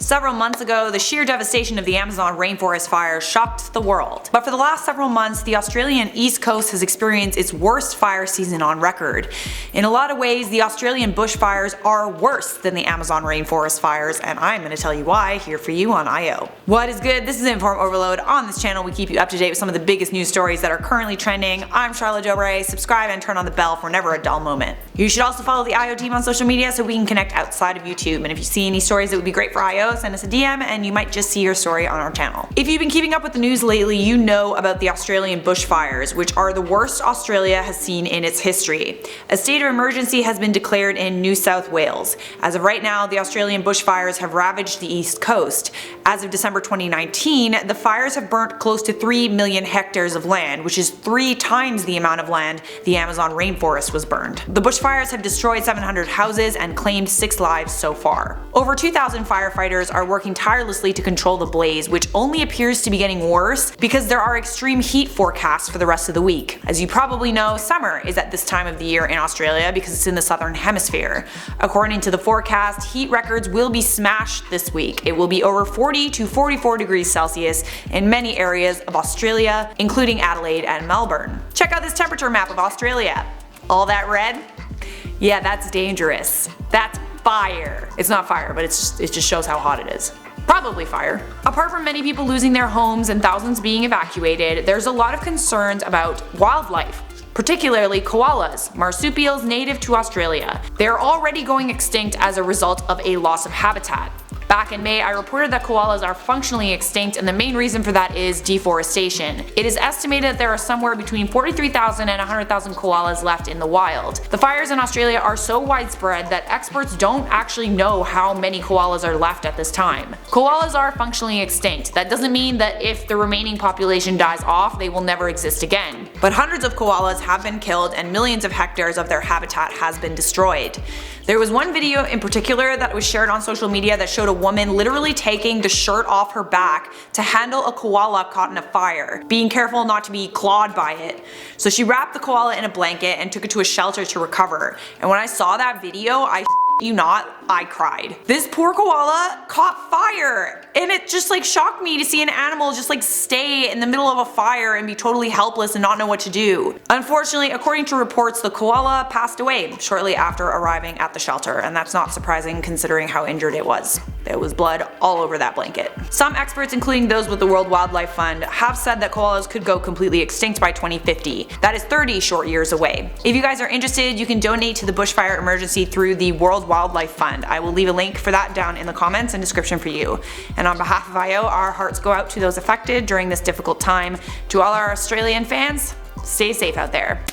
Several months ago, the sheer devastation of the Amazon rainforest fires shocked the world. But for the last several months, the Australian East Coast has experienced its worst fire season on record. In a lot of ways, the Australian bushfires are worse than the Amazon rainforest fires, and I'm going to tell you why here for you on IO. What is good? This is InformOverload. On this channel, we keep you up to date with some of the biggest news stories that are currently trending. I'm Charlotte Dobre. Subscribe and turn on the bell for never a dull moment. You should also follow the IO team on social media so we can connect outside of YouTube. And if you see any stories that would be great for IO, send us a DM and you might just see your story on our channel. If you've been keeping up with the news lately, you know about the Australian bushfires, which are the worst Australia has seen in its history. A state of emergency has been declared in New South Wales. As of right now, the Australian bushfires have ravaged the East Coast. As of December 2019, the fires have burnt close to 3 million hectares of land, which is 3 times the amount of land the Amazon rainforest was burned. The bushfires have destroyed 700 houses and claimed 6 lives so far. Over 2,000 firefighters are working tirelessly to control the blaze, which only appears to be getting worse because there are extreme heat forecasts for the rest of the week. As you probably know, summer is at this time of the year in Australia because it's in the southern hemisphere. According to the forecast, heat records will be smashed this week. It will be over 40 to 44 degrees Celsius in many areas of Australia, including Adelaide and Melbourne. Check out this temperature map of Australia. All that red? Yeah, that's dangerous. That's fire. It's not fire, but it just shows how hot it is. Probably fire. Apart from many people losing their homes and thousands being evacuated, there's a lot of concerns about wildlife. Particularly koalas, marsupials native to Australia. They're already going extinct as a result of a loss of habitat. Back in May, I reported that koalas are functionally extinct, and the main reason for that is deforestation. It is estimated that there are somewhere between 43,000 and 100,000 koalas left in the wild. The fires in Australia are so widespread that experts don't actually know how many koalas are left at this time. Koalas are functionally extinct. That doesn't mean that if the remaining population dies off, they will never exist again. But hundreds of koalas have been killed and millions of hectares of their habitat has been destroyed. There was one video in particular that was shared on social media that showed a woman literally taking the shirt off her back to handle a koala caught in a fire, being careful not to be clawed by it. So she wrapped the koala in a blanket and took it to a shelter to recover. And when I saw that video, I cried. This poor koala caught fire, and it just shocked me to see an animal just stay in the middle of a fire and be totally helpless and not know what to do. Unfortunately, according to reports, the koala passed away shortly after arriving at the shelter, and that's not surprising considering how injured it was. There was blood all over that blanket. Some experts, including those with the World Wildlife Fund, have said that koalas could go completely extinct by 2050. That is 30 short years away. If you guys are interested, you can donate to the bushfire emergency through the World Wildlife Fund. I will leave a link for that down in the comments and description for you. And on behalf of IO, our hearts go out to those affected during this difficult time. To all our Australian fans, stay safe out there.